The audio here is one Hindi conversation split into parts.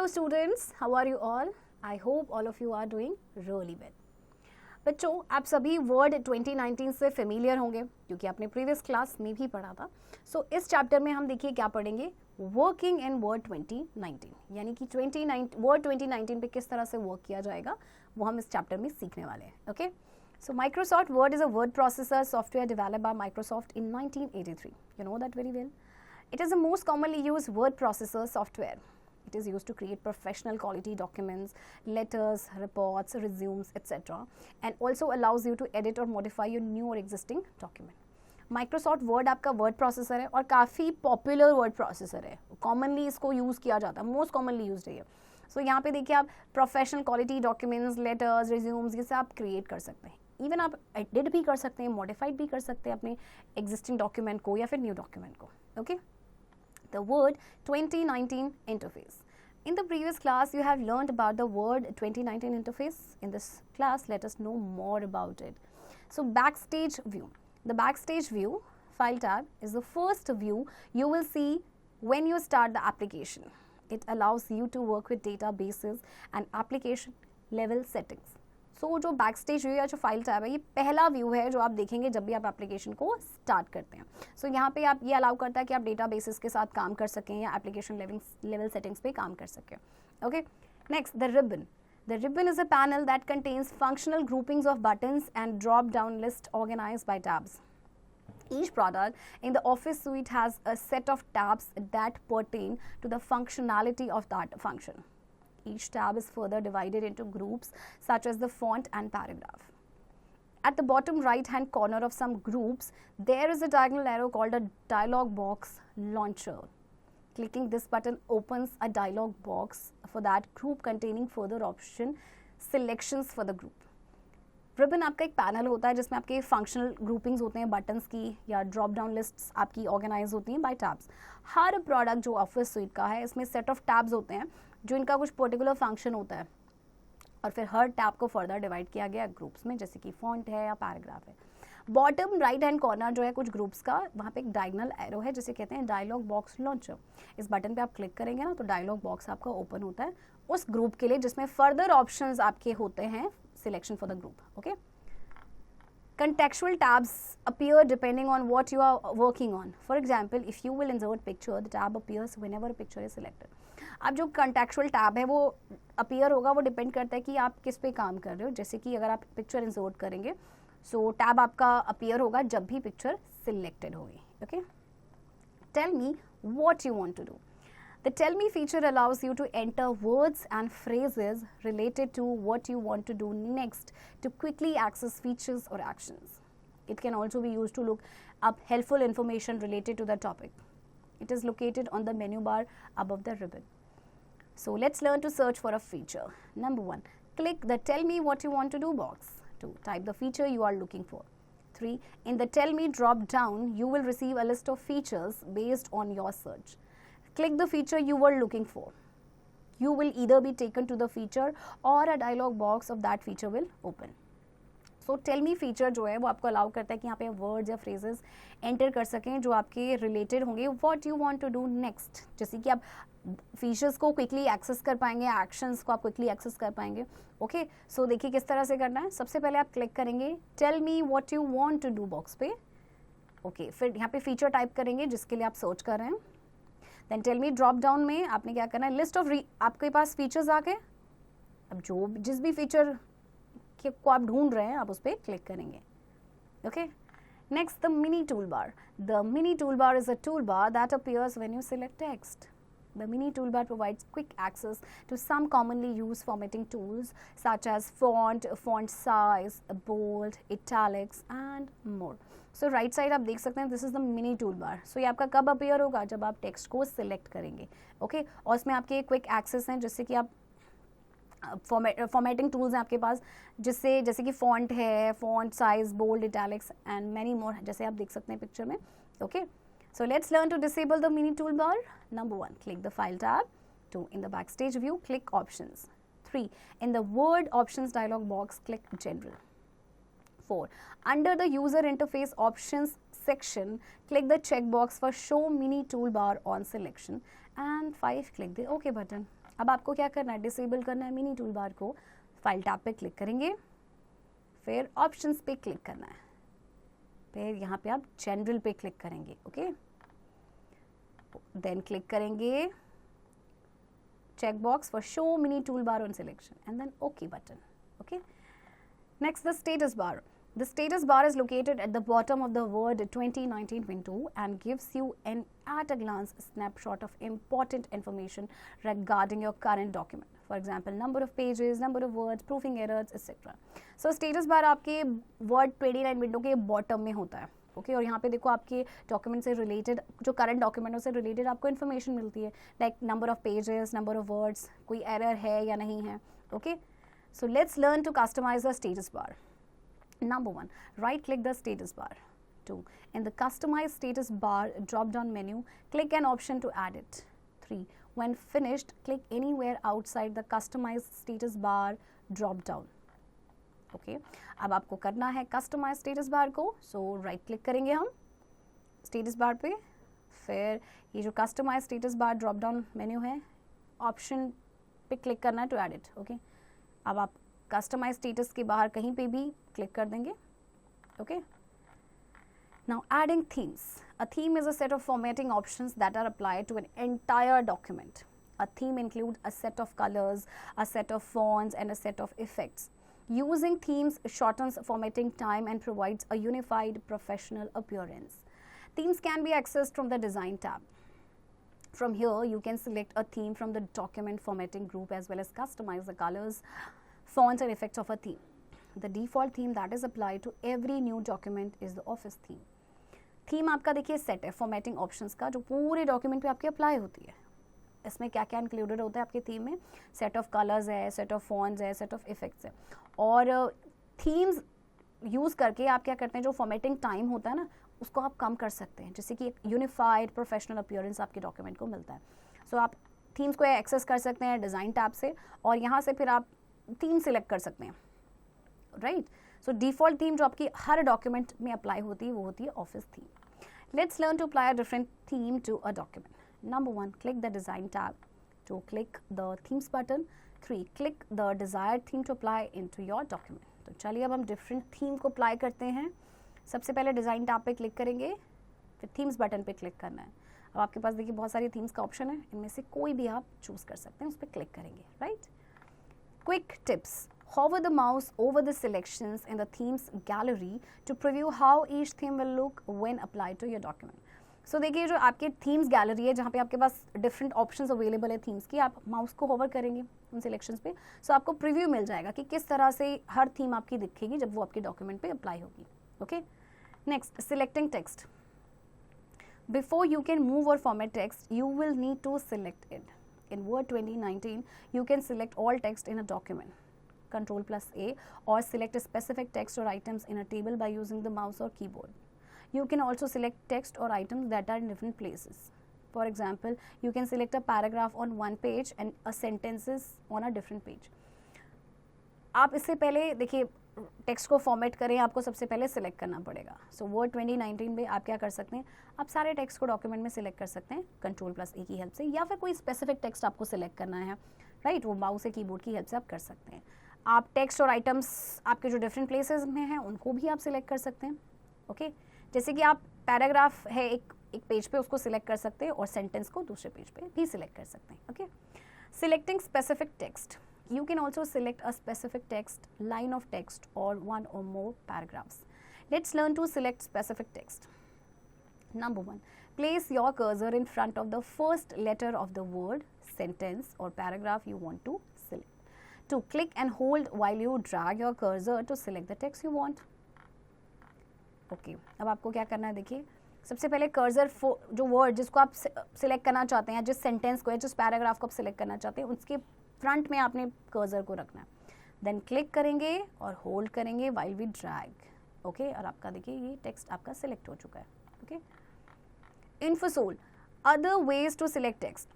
students, how are you all? I hope all of you are doing really well. बच्चों आप सभी वर्ड 2019 से फेमिलियर होंगे क्योंकि आपने प्रीवियस क्लास में भी पढ़ा था. सो इस चैप्टर में हम देखिए क्या पढ़ेंगे, वर्किंग इन वर्ड 2019, यानी कि वर्ड 2019 पे किस तरह से वर्क किया जाएगा वो हम इस चैप्टर में सीखने वाले हैं. Okay, so Microsoft Word is a word processor software developed by Microsoft in 1983. You know that very well. It is the most commonly used word processor software. It is used to create professional quality documents, letters, reports, resumes, etc. and also allows you to edit or modify your new or existing document. Microsoft Word आपका वर्ड प्रोसेसर है और काफ़ी पॉपुलर वर्ड प्रोसेसर है. कॉमनली इसको यूज़ किया जाता है, मोस्ट कॉमनली यूज है ये. सो यहाँ पे देखिए आप professional quality documents, letters, resumes, ये सब आप क्रिएट कर सकते हैं. इवन आप एडिट भी कर सकते हैं, मॉडिफाइड भी कर सकते हैं अपने एग्जिस्टिंग डॉक्यूमेंट को या फिर न्यू डॉक्यूमेंट को. Okay, the word 2019 interface. In the previous class you have learned about the word 2019 interface. In this class let us know more about it. So backstage view. The backstage view file tab is the first view you will see when you start the application. It allows you to work with databases and application level settings. जो बैक स्टेज व्यू या जो फाइल टैब है ये पहला व्यू है जो आप देखेंगे जब भी आप एप्लीकेशन को स्टार्ट करते हैं. यहाँ पे आप ये अलाउ करता है कि आप डेटा बेसिस के साथ काम कर सकें या एप्लीकेशन लेवल सेटिंग्स पे काम कर सकें. Okay, next the ribbon. The ribbon is a panel that contains functional groupings of buttons and drop-down list organized by tabs. Each product in the Office suite has a set of tabs that pertain to the functionality of that function. Each tab is further divided into groups such as the font and paragraph. At the bottom right hand corner of some groups, there is a diagonal arrow called a dialog box launcher. Clicking this button opens a dialog box for that group containing further option selections for the group. Ribbon आपका एक पैनल होता है जिसमें आपके फंक्शनल ग्रुपिंग्स होते हैं बटन्स की या ड्रॉप डाउन लिस्ट्स आपकी ऑर्गेनाइज होती हैं बाय टैब्स. हर प्रोडक्ट जो ऑफिस सुइट का है इसमें सेट ऑफ टैब्स होते हैं जो इनका कुछ पर्टिकुलर फंक्शन होता है और फिर हर टैब को फर्दर डिवाइड किया गया ग्रुप्स में, जैसे कि फॉन्ट है या पैराग्राफ है. बॉटम राइट हैंड कॉर्नर जो है कुछ ग्रुप्स का, वहाँ पे एक डायगोनल एरो है जिसे कहते हैं डायलॉग बॉक्स लॉन्चर. इस बटन पे आप क्लिक करेंगे ना तो डायलॉग बॉक्स आपका ओपन होता है उस ग्रुप के लिए जिसमें फर्दर ऑप्शंस आपके होते हैं selection for the group. Okay, contextual tabs appear depending on what you are working on. For example, if you will insert picture, the tab appears whenever a picture is selected. अब जो contextual tab है वो appear होगा, वो depend करता है कि आप किस पे काम कर रहे हो. जैसे कि अगर आप picture insert करेंगे so tab आपका appear होगा जब भी picture selected होगी. Okay, tell me what you want to do. The Tell Me feature allows you to enter words and phrases related to what you want to do next to quickly access features or actions. It can also be used to look up helpful information related to the topic. It is located on the menu bar above the ribbon. So let's learn to search for a feature. Number 1, click the Tell Me What You Want to Do box. 2, type the feature you are looking for. 3, in the Tell Me drop down, you will receive a list of features based on your search. Click the feature you were looking for. You will either be taken to the feature or a dialog box of that feature will open. So tell me feature जो है वो आपको अलाउ करता है कि यहाँ पे वर्ड्स या फ्रेजेस एंटर कर सकें जो आपके रिलेटेड होंगे what you want to do next. जैसे कि आप फीचर्स को क्विकली एक्सेस कर पाएंगे, एक्शंस को आप क्विकली एक्सेस कर पाएंगे. ओके, सो देखिए किस तरह से करना है. सबसे पहले आप क्लिक करेंगे tell me what you want to do box पे. ओके, फिर यहाँ पे फीचर टाइप करेंगे जिसके लिए आप सर्च कर रहे हैं. Then tell me drop down में आपने क्या करना है, लिस्ट ऑफ आपके पास फीचर्स आ गए. अब जो जिस भी फीचर को आप ढूंढ रहे हैं आप उस पर क्लिक करेंगे. Okay, next the mini tool bar. The mini tool bar is a tool bar that appears when you select text. The mini toolbar provides quick access to some commonly used formatting tools such as font, font size, bold, italics and more. So right side आप देख सकते हैं this is the mini toolbar. So ये आपका कब appear होगा, जब आप text को select करेंगे. Okay, और इसमें आपके quick access हैं जिससे कि आप फॉर्मेटिंग टूल्स हैं आपके पास जिससे जैसे कि फॉन्ट है, font size, bold, italics and many more जैसे आप देख सकते हैं पिक्चर में. Okay, so let's learn to disable the mini toolbar. Number 1, click the file tab. 2, in the backstage view, click options. 3, in the word options dialog box, click general. 4, under the user interface options section, click the checkbox for show mini toolbar on selection. And 5, click the OK button. अब आपको क्या करना है, डिसेबल करना है मिनी टूल बार को। फाइल टैब पे क्लिक करेंगे, फिर ऑप्शंस पे क्लिक करना है, फिर यहाँ पे आप जनरल पे क्लिक करेंगे, ओके। देन क्लिक करेंगे check box for show mini toolbar on selection and then OK button. Okay. Next, the status bar. The status bar is located at the bottom of the Word 2019 window and gives you an at a glance snapshot of important information regarding your current document. For example, number of pages, number of words, proofing errors, etc. So status bar आपके Word 29 window के bottom में होता है, ओके। और यहाँ पे देखो आपके डॉक्यूमेंट से रिलेटेड, जो करंट डॉक्यूमेंटों से रिलेटेड आपको इन्फॉर्मेशन मिलती है, like number of pages, number of words, कोई एरर है या नहीं है, okay. So let's learn to customise the status bar. Number 1, right click the status bar. 2, in the customize status bar drop down menu, click an option to add it. 3, when finished, click anywhere outside the customize status bar drop down. Okay अब आपको करना है कस्टमाइज स्टेटस बार को, सो राइट क्लिक करेंगे हम स्टेटस बार पे, फिर ये जो customize status bar drop down menu है, ऑप्शन पे क्लिक करना है टू एड इट, ओके। अब आप कस्टमाइज स्टेटस के बाहर कहीं पे भी क्लिक कर देंगे, okay. Now adding themes. A theme is a set of formatting options that are applied to an entire document. A theme includes a set of colors, a set of fonts, and a set of effects. Using themes shortens formatting time and provides a unified professional appearance. Themes can be accessed from the Design tab. From here, you can select a theme from the document formatting group as well as customize the colors, fonts, and effects of a theme. The default theme that is applied to every new document is the Office theme. Theme आपका देखिए सेट है फॉर्मेटिंग ऑप्शंस का, जो पूरे डॉक्यूमेंट पे आपके अप्लाई होती है. इसमें क्या क्या इंक्लूडेड होता है आपके थीम में, सेट ऑफ कलर्स है, सेट ऑफ फॉन्ट्स है, सेट ऑफ इफेक्ट्स है. और थीम्स यूज़ करके आप क्या करते हैं, जो फॉर्मेटिंग टाइम होता है ना, उसको आप कम कर सकते हैं, जिससे कि एक यूनिफाइड प्रोफेशनल अपीयरेंस आपके डॉक्यूमेंट को मिलता है. सो आप थीम्स को एक्सेस कर सकते हैं डिज़ाइन टैब से, और यहाँ से फिर आप थीम सिलेक्ट कर सकते हैं, राइट. सो डिफ़ॉल्ट थीम जो आपकी हर डॉक्यूमेंट में अप्लाई होती है वो होती है office theme. Let's learn to apply a different theme to a document. Number 1, click the design tab. 2, click the themes button. 3, click the desired theme to apply into your document. तो चलिए अब हम डिफरेंट थीम को अप्लाई करते हैं. सबसे पहले डिज़ाइन टैब पे क्लिक करेंगे, फिर थीम्स बटन पे क्लिक करना है. अब आपके पास देखिए बहुत सारी थीम्स का ऑप्शन है, इनमें से कोई भी आप चूज़ कर सकते हैं, उस पर क्लिक करेंगे, right. Quick tips. Hover the mouse over the selections in the themes gallery to preview how each theme will look when applied to your document. सो देखिए जो आपके थीम्स गैलरी है, जहाँ पे आपके पास डिफरेंट ऑप्शंस अवेलेबल है थीम्स की, आप माउस को होवर करेंगे उन सिलेक्शंस पे, सो आपको प्रीव्यू मिल जाएगा कि किस तरह से हर थीम आपकी दिखेगी जब वो आपके डॉक्यूमेंट पे अप्लाई होगी, okay. Next, selecting text. Before you can move or format text, you will need to select it. In Word 2019 you can select all text in a document, Ctrl+A, or select a specific text or items in a table by using the mouse or keyboard. You can also select text or items that are in different places. For example, you can select a paragraph on one page and a sentences on a different page. आप इससे पहले देखिए टेक्स्ट को फॉर्मेट करें, आपको सबसे पहले सिलेक्ट करना पड़ेगा. सो वर्ड 2019 में आप क्या कर सकते हैं, आप सारे टेक्स्ट को डॉक्यूमेंट में सिलेक्ट कर सकते हैं Ctrl+A की हेल्प से, या फिर कोई स्पेसिफिक टेक्स्ट आपको सिलेक्ट करना है, राइट, वो माउस या कीबोर्ड की हेल्प से आप कर सकते हैं. आप टेक्स्ट और आइटम्स आपके जो डिफरेंट प्लेसेस में हैं उनको भी आप सिलेक्ट कर सकते हैं, ओके. जैसे कि आप पैराग्राफ है एक पेज पे, उसको सिलेक्ट कर सकते हैं, और सेंटेंस को दूसरे पेज पे भी सिलेक्ट कर सकते हैं, okay. Selecting specific text. You can also select a specific text, line of text, or one or more paragraphs. Let's learn to select specific text. Number 1, place your cursor in front of the first letter of the word, sentence, or paragraph you want to select. 2, click and hold while you drag your cursor to select the text you want. Okay, अब आपको क्या करना है, देखिए सबसे पहले कर्सर जो वर्ड जिसको आप सिलेक्ट करना चाहते हैं, जिस सेंटेंस को या जिस पैराग्राफ को आप सिलेक्ट करना चाहते हैं, उसके फ्रंट में आपने कर्सर को रखना है. देन क्लिक करेंगे और होल्ड करेंगे वाइल वी ड्रैग, ओके. और आपका देखिए ये टेक्स्ट आपका सिलेक्ट हो चुका है, ओके. इन्फोसोल. Other ways to select text.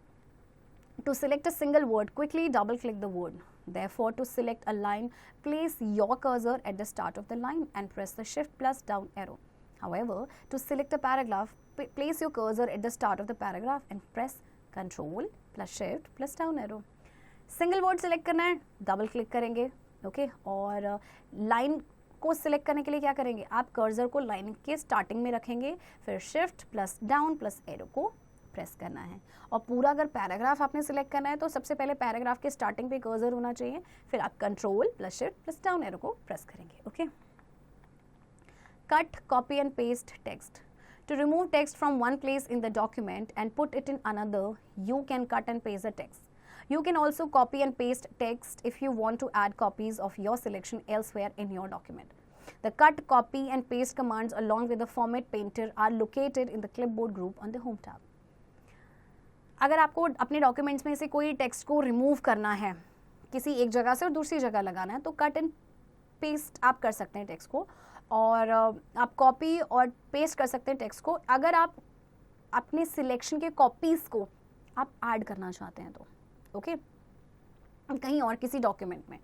To select a single word, quickly double click the word. Therefore, to select a line, place your cursor at the start of the line and press the shift plus down arrow. However, to select a paragraph, place your cursor at the start of the paragraph and press Ctrl plus shift plus down arrow. Single word select करना है, डबल क्लिक करेंगे, ओके। और लाइन को सिलेक्ट करने के लिए क्या करेंगे, आप कर्सर को लाइन के स्टार्टिंग में रखेंगे, फिर shift plus down plus arrow को प्रेस करना है। और पूरा अगर पैराग्राफ आपने सिलेक्ट करना है तो सबसे पहले पैराग्राफ के स्टार्टिंग पे कर्सर होना चाहिए, फिर आप control plus shift plus down arrow को प्रेस करेंगे, okay. Cut, copy and paste text. To remove text from one place in the document and put it in another, you can cut and paste the text. You can also copy and paste text if you want to add copies of your selection elsewhere in your document. The cut, copy and paste commands along with the format painter are located in the clipboard group on the home tab. अगर आपको अपने डॉक्यूमेंट्स में से कोई टेक्स्ट को रिमूव करना है, किसी एक जगह से और दूसरी जगह लगाना है, तो कट एंड पेस्ट आप कर सकते हैं टेक्स्ट को, और आप कॉपी और पेस्ट कर सकते हैं टेक्स्ट को अगर आप अपने सिलेक्शन के कॉपीज़ को आप ऐड करना चाहते हैं तो, ओके, कहीं और किसी डॉक्यूमेंट में।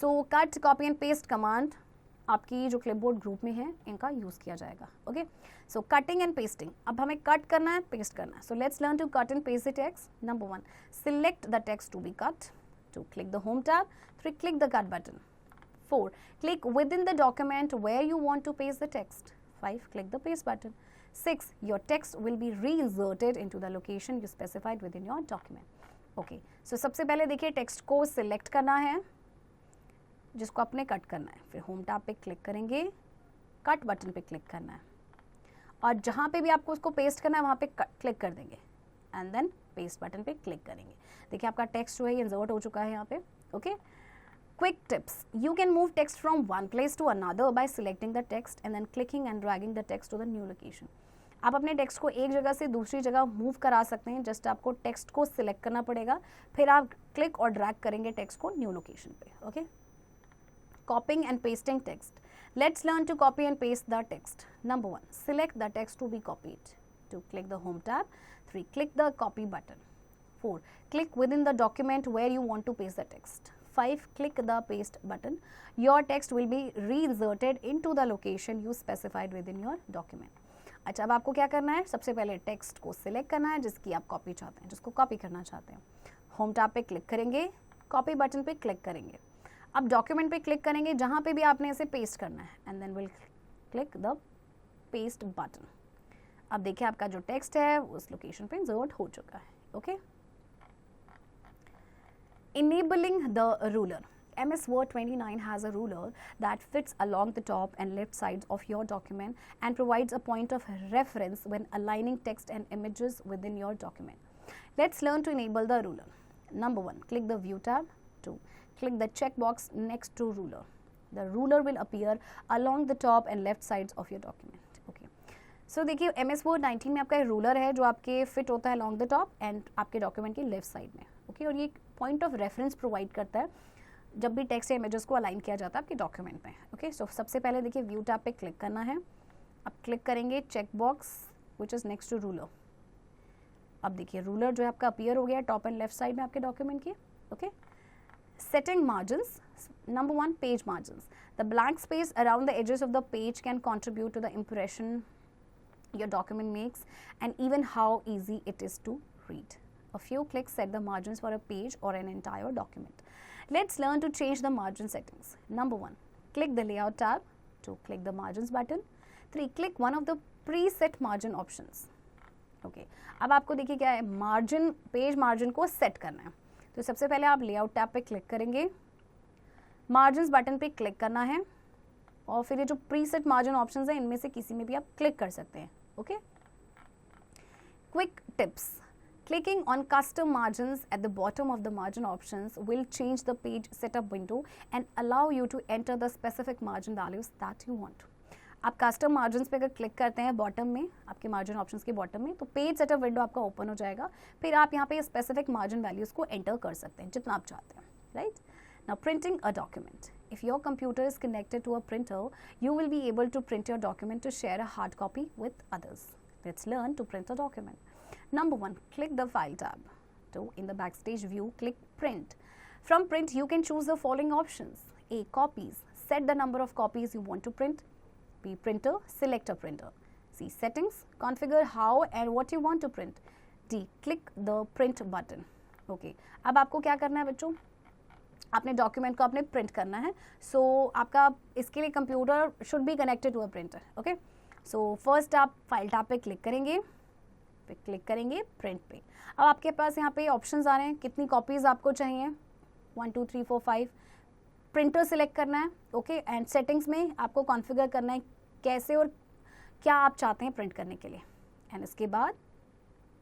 So cut, copy and paste command आपकी जो क्लिपबोर्ड ग्रुप में है इनका यूज़ किया जाएगा, okay. So cutting and pasting, अब हमें कट करना है, पेस्ट करना है। So let's learn to cut and paste the text. Number 1, select the text to be cut. 2, click the home tab. 3, click the cut button. 4, click within the document where you want to paste the text. 5, click the paste button. 6, your text will be reinserted into the location you specified within your document. Okay, so सबसे पहले देखिए टेक्स्ट को सिलेक्ट करना है जिसको आपने कट करना है, फिर होम टैब पे क्लिक करेंगे, कट बटन पे क्लिक करना है, और जहाँ पे भी आपको उसको पेस्ट करना है वहाँ पे क्लिक कर देंगे एंड देन पेस्ट बटन पे क्लिक करेंगे। देखिए आपका टेक्स्ट जो है इंसर्ट हो चुका है यहाँ पे, okay. Quick tips. You can move text from one place to another by selecting the text and then clicking and dragging the text to the new location. आप अपने टेक्स्ट को एक जगह से दूसरी जगह मूव करा सकते हैं, जस्ट आपको टेक्स्ट को सिलेक्ट करना पड़ेगा, फिर आप क्लिक और ड्रैग करेंगे टेक्स्ट को न्यू लोकेशन पे, okay. Copying and pasting text. Let's learn to copy and paste the text. Number 1, select the text to be copied. 2, click the home tab. 3, click the copy button. 4, click within the document where you want to paste the text. 5, click the paste button. Your text will be reinserted into the location you specified within your document. अच्छा, अब आपको क्या करना है, सबसे पहले टेक्स्ट को सिलेक्ट करना है जिसकी आप कॉपी चाहते हैं, जिसको कॉपी करना चाहते हैं। होम टैब पे क्लिक करेंगे, कॉपी बटन पे क्लिक करेंगे, अब डॉक्यूमेंट पे क्लिक करेंगे जहाँ पे भी आपने इसे पेस्ट करना है and then will click the paste button. अब देखिए आपका जो टेक्स्ट है उस लोकेशन पे इंसर्ट हो चुका है, okay. Enabling the ruler. MS Word 29 has a ruler that fits along the top and left sides of your document and provides a point of reference when aligning text and images within your document. Let's learn to enable the ruler. Number 1, click the View tab. 2, click the checkbox next to ruler. The ruler will appear along the top and left sides of your document. Okay. So देखिए MS Word 19 में आपका रूलर है जो आपके फिट होता है along the top एंड आपके डॉक्यूमेंट के लेफ्ट साइड में, ओके। और ये पॉइंट ऑफ रेफरेंस प्रोवाइड करता है जब भी टेक्स्ट या इमेजेस को अलाइन किया जाता है आपके डॉक्यूमेंट में, ओके। सो सबसे पहले देखिए व्यू टैब पे क्लिक करना है, अब क्लिक करेंगे check box which is next to ruler. अब देखिए रूलर जो है आपका अपीयर हो गया टॉप एंड लेफ्ट साइड में आपके डॉक्यूमेंट के, okay. Setting margins. Number 1, page margins. The blank space around the edges of the page can contribute to the impression your document makes and even how easy it is to read. A few clicks set the margins for a page or an entire document. Let's learn to change the margin settings. Number 1, click the layout tab. 2, click the margins button. 3, click one of the preset margin options. Okay. अब आपको देखिए क्या है, मार्जिन, पेज मार्जिन को सेट करना है। तो सबसे पहले आप लेआउट टैब पे क्लिक करेंगे, मार्जिन्स बटन पे क्लिक करना है और फिर ये जो प्रीसेट मार्जिन ऑप्शंस हैं इनमें से किसी में भी आप क्लिक कर सकते हैं, okay. Quick tips. Clicking on custom margins at the bottom of the margin options will change the page setup window and allow you to enter the specific margin values that you want. आप कस्टम मार्जिन्स पे अगर क्लिक करते हैं बॉटम में, आपके मार्जिन ऑप्शंस के बॉटम में, तो पेज सेटअप विंडो आपका ओपन हो जाएगा, फिर आप यहाँ पे स्पेसिफिक मार्जिन वैल्यूज़ को एंटर कर सकते हैं जितना आप चाहते हैं, right. Now printing a document. If your computer is connected to a printer, you will be able to print your document to share a hard copy with others. Let's learn to print a document. Number 1, click the File tab. 2, in the Backstage view, click Print. From Print, you can choose the following options. A, Copies. Set the number of copies you want to print. B, Printer. Select a printer. C, Settings. Configure how and what you want to print. D, click the Print button. Okay. अब आपको क्या करना है बच्चों, आपने डॉक्यूमेंट को आपने प्रिंट करना है. सो आपका इसके लिए computer should be connected to a printer. Okay, so first आप फाइल टैब पे क्लिक करेंगे, प्रिंट पे. अब आपके पास यहाँ पे ऑप्शंस आ रहे हैं, कितनी कॉपीज आपको चाहिए, 1 2 3 4 5. प्रिंटर सिलेक्ट करना है. ओके, एंड सेटिंग्स में आपको कॉन्फ़िगर करना है कैसे और क्या आप चाहते हैं प्रिंट करने के लिए. एंड इसके बाद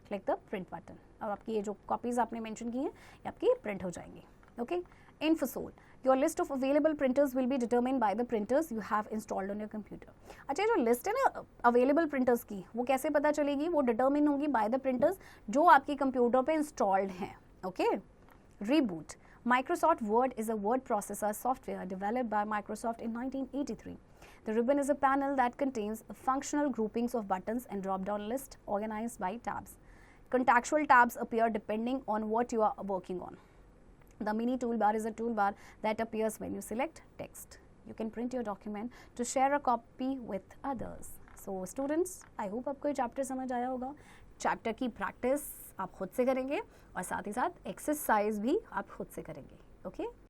क्लिक द प्रिंट बटन. अब आपकी ये जो कॉपीज आपने मेंशन की हैं ये आपकी प्रिंट हो जाएंगी. Okay, Infosol, your list of available printers will be determined by the printers you have installed on your computer. अच्छा, जो लिस्ट है ना अवेलेबल प्रिंटर्स की, वो कैसे पता चलेगी? वो डिटर्मिन होगी बाय द प्रिंटर्स जो आपकी कंप्यूटर पे इंस्टॉल्ड हैं. Okay, reboot. Microsoft Word is a word processor software developed by Microsoft in 1983. The ribbon is a panel that contains functional groupings of buttons and drop-down list organized by tabs. Contextual tabs appear depending on what you are working on. The mini toolbar is a toolbar that appears when you select text. You can print your document to share a copy with others. So students, I hope आपको ये चैप्टर समझ आया होगा. चैप्टर की प्रैक्टिस आप खुद से करेंगे और साथ ही साथ एक्सरसाइज भी आप खुद से करेंगे. ओके.